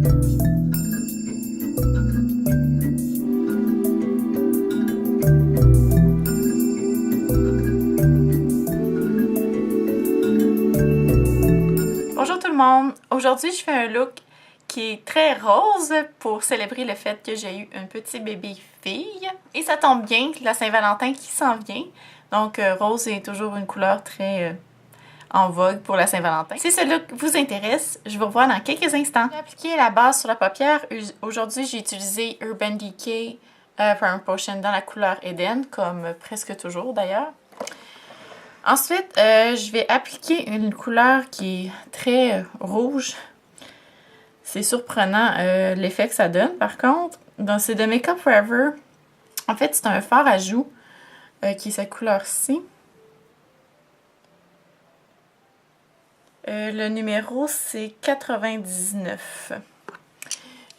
Bonjour tout le monde! Aujourd'hui, je fais un look qui est très rose pour célébrer le fait que j'ai eu un petit bébé fille. Et ça tombe bien, la Saint-Valentin qui s'en vient. Donc, rose est toujours une couleur très en vogue pour la Saint-Valentin. Si ce look vous intéresse, je vous revois dans quelques instants. J'ai appliqué la base sur la paupière. Aujourd'hui, j'ai utilisé Urban Decay Prime Potion dans la couleur Eden, comme presque toujours d'ailleurs. Ensuite, je vais appliquer une couleur qui est très rouge. C'est surprenant l'effet que ça donne, par contre. Donc, c'est de Make Up Forever. En fait, c'est un fard à joues qui est cette couleur-ci. Le numéro, c'est 99.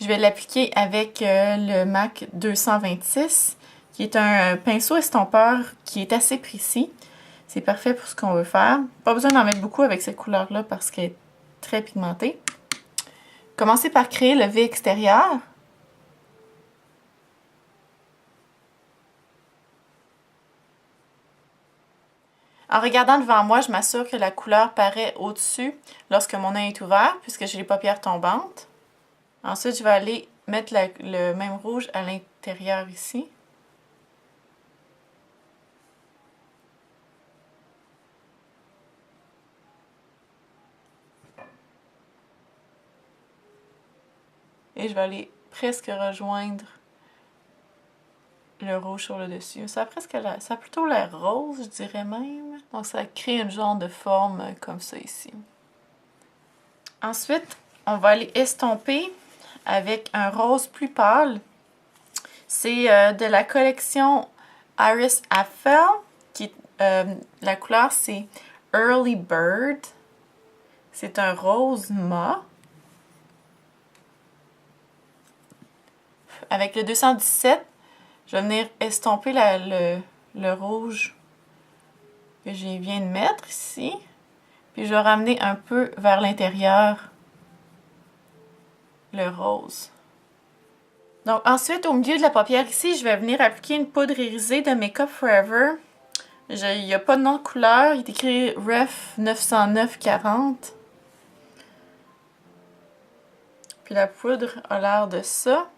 Je vais l'appliquer avec le MAC 226, qui est un pinceau estompeur qui est assez précis. C'est parfait pour ce qu'on veut faire. Pas besoin d'en mettre beaucoup avec cette couleur-là parce qu'elle est très pigmentée. Commencez par créer le V extérieur. En regardant devant moi, je m'assure que la couleur paraît au-dessus lorsque mon œil est ouvert, puisque j'ai les paupières tombantes. Ensuite, je vais aller mettre le même rouge à l'intérieur ici. Et je vais aller presque rejoindre le rouge sur le dessus. Ça a plutôt l'air rose, je dirais même. Donc ça crée une genre de forme comme ça ici. Ensuite, on va aller estomper avec un rose plus pâle. C'est de la collection Iris Apfel. La couleur, c'est Early Bird. C'est un rose mat. Avec le 217, je vais venir estomper le rouge que je viens de mettre ici. Puis je vais ramener un peu vers l'intérieur le rose. Donc ensuite, au milieu de la paupière ici, je vais venir appliquer une poudre irisée de Make Up Forever. Il n'y a pas de nom de couleur, il est écrit Ref 90940. Puis la poudre a l'air de ça.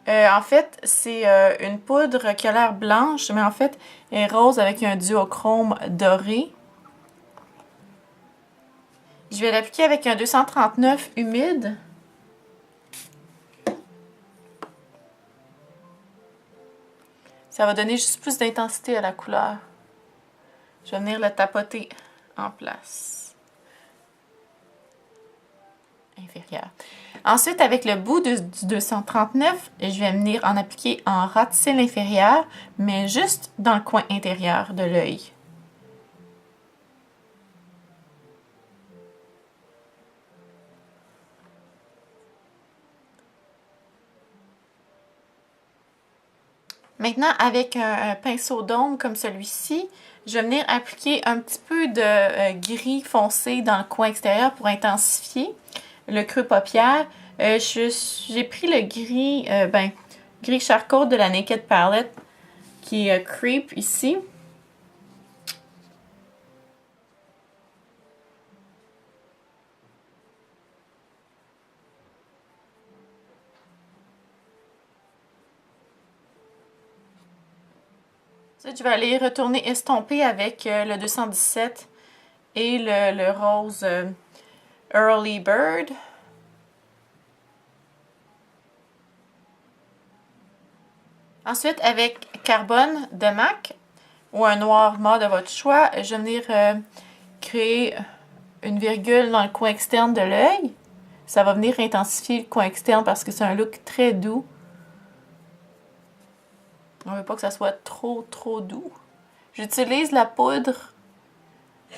En fait, c'est une poudre qui a l'air blanche, mais en fait, elle est rose avec un duochrome doré. Je vais l'appliquer avec un 239 humide. Ça va donner juste plus d'intensité à la couleur. Je vais venir le tapoter en place. Inférieur. Ensuite, avec le bout du 239, je vais venir en appliquer en ratisser l'inférieur, mais juste dans le coin intérieur de l'œil. Maintenant, avec un pinceau d'ombre comme celui-ci, je vais venir appliquer un petit peu de gris foncé dans le coin extérieur pour intensifier le creux paupière. J'ai pris le gris, gris charcoal de la Naked Palette qui est Creep ici. Ensuite, je vais aller retourner estomper avec le 217 et le rose Early Bird. Ensuite, avec Carbone de MAC ou un noir mat de votre choix, je vais venir créer une virgule dans le coin externe de l'œil. Ça va venir intensifier le coin externe parce que c'est un look très doux. On ne veut pas que ça soit trop doux. J'utilise la poudre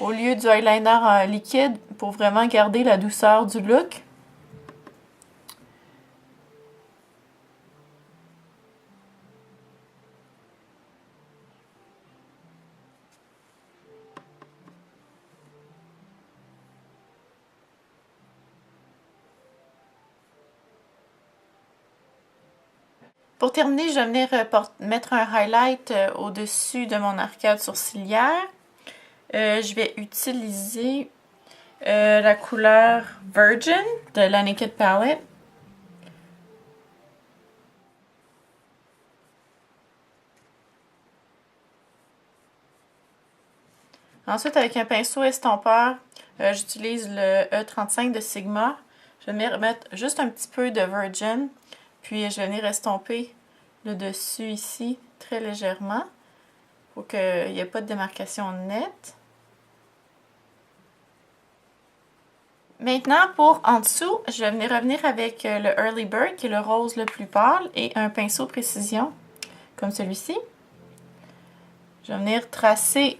au lieu du eyeliner liquide pour vraiment garder la douceur du look. Pour terminer, je vais venir mettre un highlight au-dessus de mon arcade sourcilière. Je vais utiliser la couleur Virgin de la Naked Palette. Ensuite, avec un pinceau estompeur, j'utilise le E35 de Sigma. Je vais venir mettre juste un petit peu de Virgin, puis je vais venir estomper le dessus ici très légèrement pour qu'il n'y ait pas de démarcation nette. Maintenant, pour en dessous, je vais venir revenir avec le Early Bird, qui est le rose le plus pâle, et un pinceau précision, comme celui-ci. Je vais venir tracer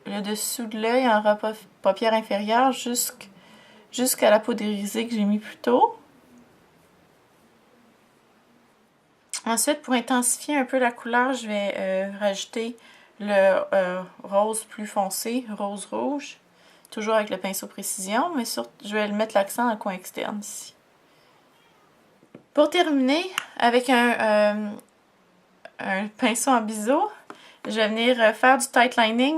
le dessous de l'œil en ras paupière inférieure jusqu'à la peau irisée que j'ai mis plus tôt. Ensuite, pour intensifier un peu la couleur, je vais rajouter le rose plus foncé, rose rouge. Toujours avec le pinceau précision, mais surtout, je vais mettre l'accent dans le coin externe ici. Pour terminer, avec un pinceau en biseau, je vais venir faire du tight lining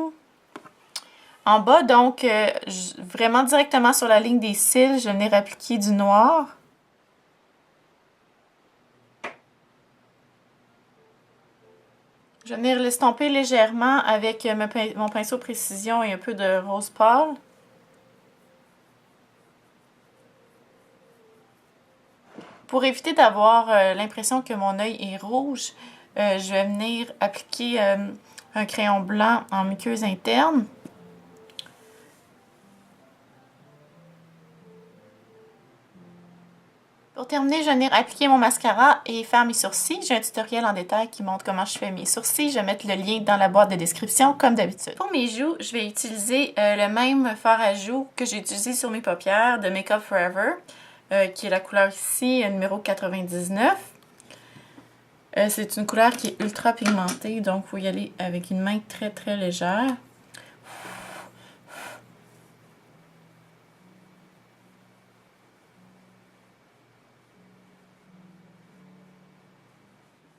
en bas, donc vraiment directement sur la ligne des cils, je vais venir appliquer du noir. Je vais venir l'estomper légèrement avec mon pinceau précision et un peu de rose pâle. Pour éviter d'avoir l'impression que mon œil est rouge, je vais venir appliquer un crayon blanc en muqueuse interne. Pour terminer, je vais venir appliquer mon mascara et faire mes sourcils. J'ai un tutoriel en détail qui montre comment je fais mes sourcils. Je vais mettre le lien dans la boîte de description comme d'habitude. Pour mes joues, je vais utiliser le même fard à joues que j'ai utilisé sur mes paupières de Make Up Forever, qui est la couleur ici, numéro 99. C'est une couleur qui est ultra pigmentée, donc il faut y aller avec une main très très légère.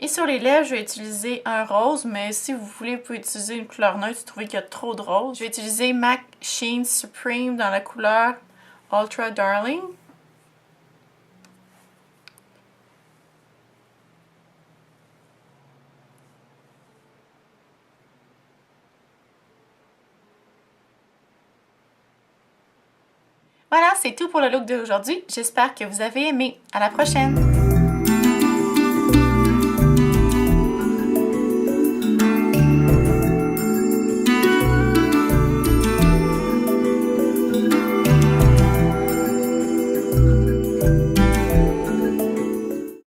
Et sur les lèvres, je vais utiliser un rose, mais si vous voulez, vous pouvez utiliser une couleur neutre si vous trouvez qu'il y a trop de rose. Je vais utiliser MAC Sheen Supreme dans la couleur Ultra Darling. Voilà, c'est tout pour le look d'aujourd'hui. J'espère que vous avez aimé. À la prochaine!